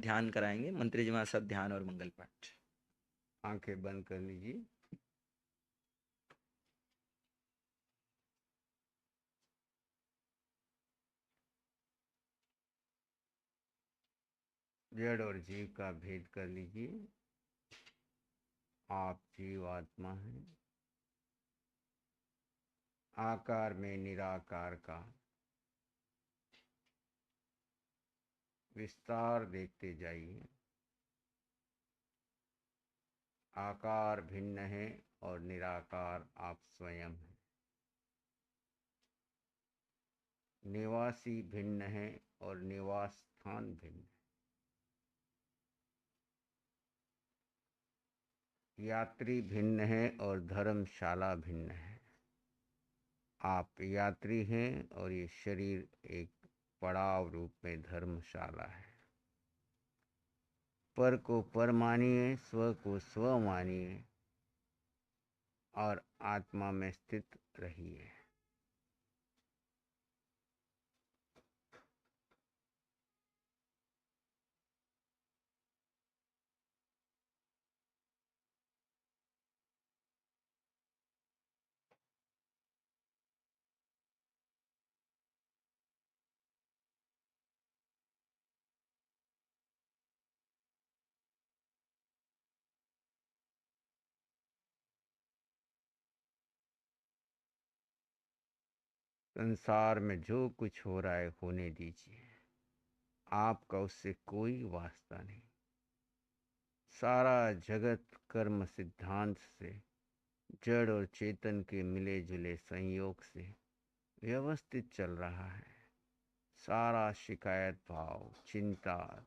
ध्यान कराएंगे, मंत्री जी हमारे साथ ध्यान और मंगल पाठ। आंखें बंद कर लीजिए। जड़ और जीव का भेद कर लीजिए। आप जीव आत्मा हैं, आकार में निराकार का विस्तार देखते जाइए। आकार भिन्न है और निराकार आप स्वयं हैं। निवासी भिन्न है और निवास स्थान भिन्न है। यात्री भिन्न है और धर्मशाला भिन्न है। आप यात्री हैं और ये शरीर एक पड़ाव रूप में धर्मशाला है। पर को पर मानिए, स्व को स्व मानिए और आत्मा में स्थित रहिए। संसार में जो कुछ हो रहा है होने दीजिए, आपका उससे कोई वास्ता नहीं। सारा जगत कर्म सिद्धांत से, जड़ और चेतन के मिले जुले संयोग से व्यवस्थित चल रहा है। सारा शिकायत भाव, चिंता,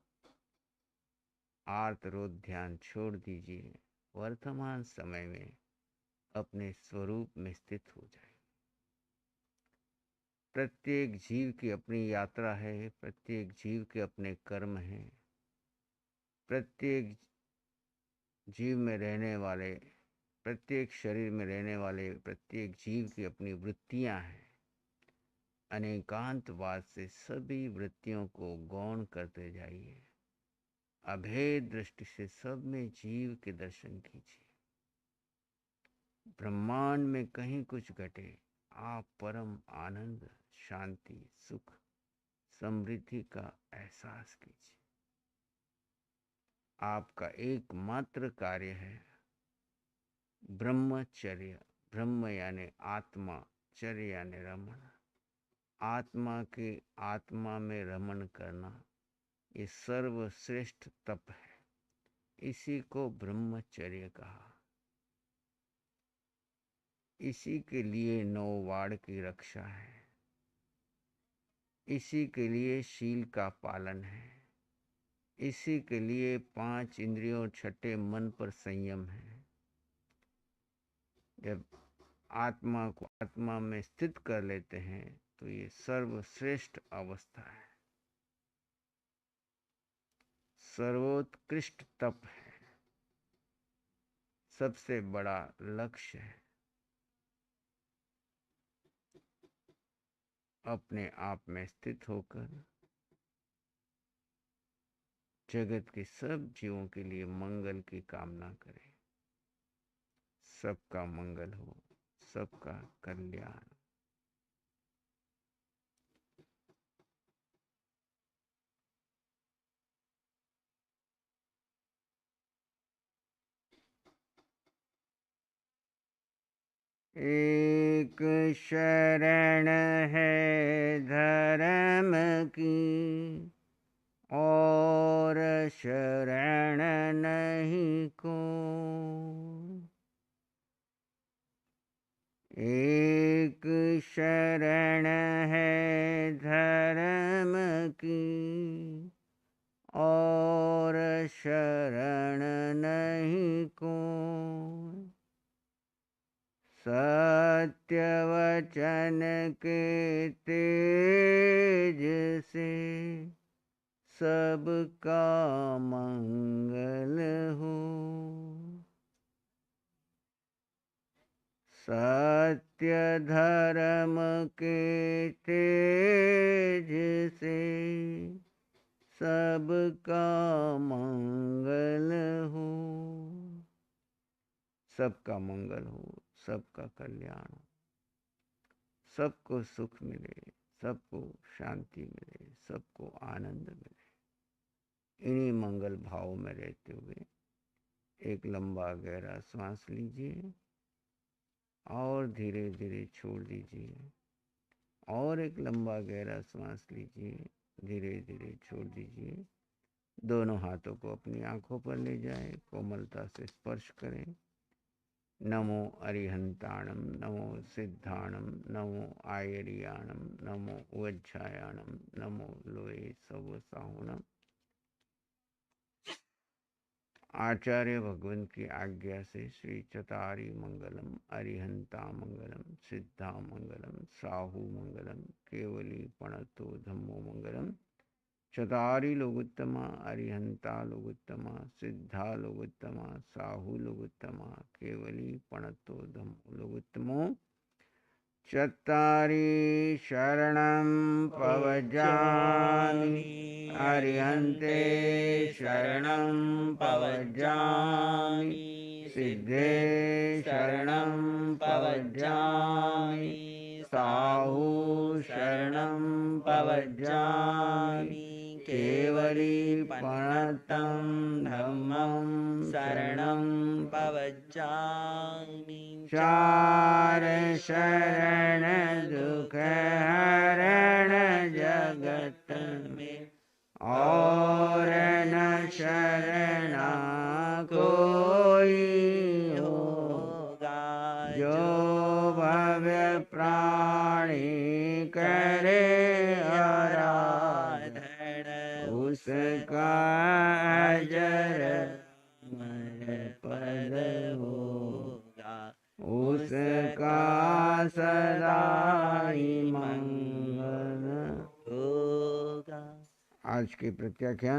आर्त रोध ध्यान छोड़ दीजिए। वर्तमान समय में अपने स्वरूप में स्थित हो जाए। प्रत्येक जीव की अपनी यात्रा है, प्रत्येक जीव के अपने कर्म हैं। प्रत्येक जीव में रहने वाले, प्रत्येक शरीर में रहने वाले प्रत्येक जीव की अपनी वृत्तियां हैं। अनेकांतवाद से सभी वृत्तियों को गौण करते जाइए। अभेद दृष्टि से सब में जीव के दर्शन कीजिए। ब्रह्मांड में कहीं कुछ घटे, आप परम आनंद, शांति, सुख, समृद्धि का एहसास कीजिए। आपका एकमात्र कार्य है ब्रह्मचर्य। ब्रह्म यानी आत्मा, चर्य यानी रमण। आत्मा के आत्मा में रमण करना ये सर्वश्रेष्ठ तप है। इसी को ब्रह्मचर्य कहा। इसी के लिए 9 वाड़ की रक्षा है। इसी के लिए शील का पालन है। इसी के लिए 5 इंद्रियों और 6ठे मन पर संयम है। जब आत्मा को आत्मा में स्थित कर लेते हैं तो ये सर्वश्रेष्ठ अवस्था है, सर्वोत्कृष्ट तप है, सबसे बड़ा लक्ष्य है। अपने आप में स्थित होकर जगत के सब जीवों के लिए मंगल की कामना करें। सबका मंगल हो, सबका कल्याण। एक शरण है धर्म की, और शरण नहीं को। एक शरण है धर्म की, और शरण नहीं को। सत्य वचन के तेज से सबका मंगल हो। सत्य धर्म के तेज से सबका मंगल हो, सबका मंगल हो, सबका कल्याण हो, सबको सुख मिले, सबको शांति मिले, सबको आनंद मिले। इन्हीं मंगल भाव में रहते हुए एक लंबा गहरा सांस लीजिए और धीरे धीरे छोड़ दीजिए, और एक लंबा गहरा सांस लीजिए, धीरे धीरे छोड़ दीजिए। दोनों हाथों को अपनी आंखों पर ले जाएं, कोमलता से स्पर्श करें। नमो अरिहंताणम, नमो सिद्धाणम, नमो आयरियाणम, नमो वज्जायाणम, नमो लोए सवसाहुणम। आचार्य भगवान की आज्ञा से श्री चतारी मंगलम, अरिहंता मंगलम, सिद्धा मंगलम, साहू मंगलम, केवली पणतो धम्मो मंगलम। चतारी लोगोत्तमा, अरिहंता लोगोत्तमा, सिद्धा लोगोत्तमा, साहू लोगोत्तमा, केवली पणतो धम्मो लोगोत्तमो। चत्तारि शरणं पवज्जामि, अरिहन्ते शरणं पवज्जामि, सिद्धे शरणं पवज्जामि, साहू शरणं पवज्जामि, केवली पणतं धम्मं शरणं पवज्जामि। चार शरण दुख हरण जगत में, और न शरणा कोई होगा। जो भव्य प्राणी करे आराधन, उसका अजर अमर पद होगा, उसका सदा ही मंगल होगा। आज के प्रत्याख्यान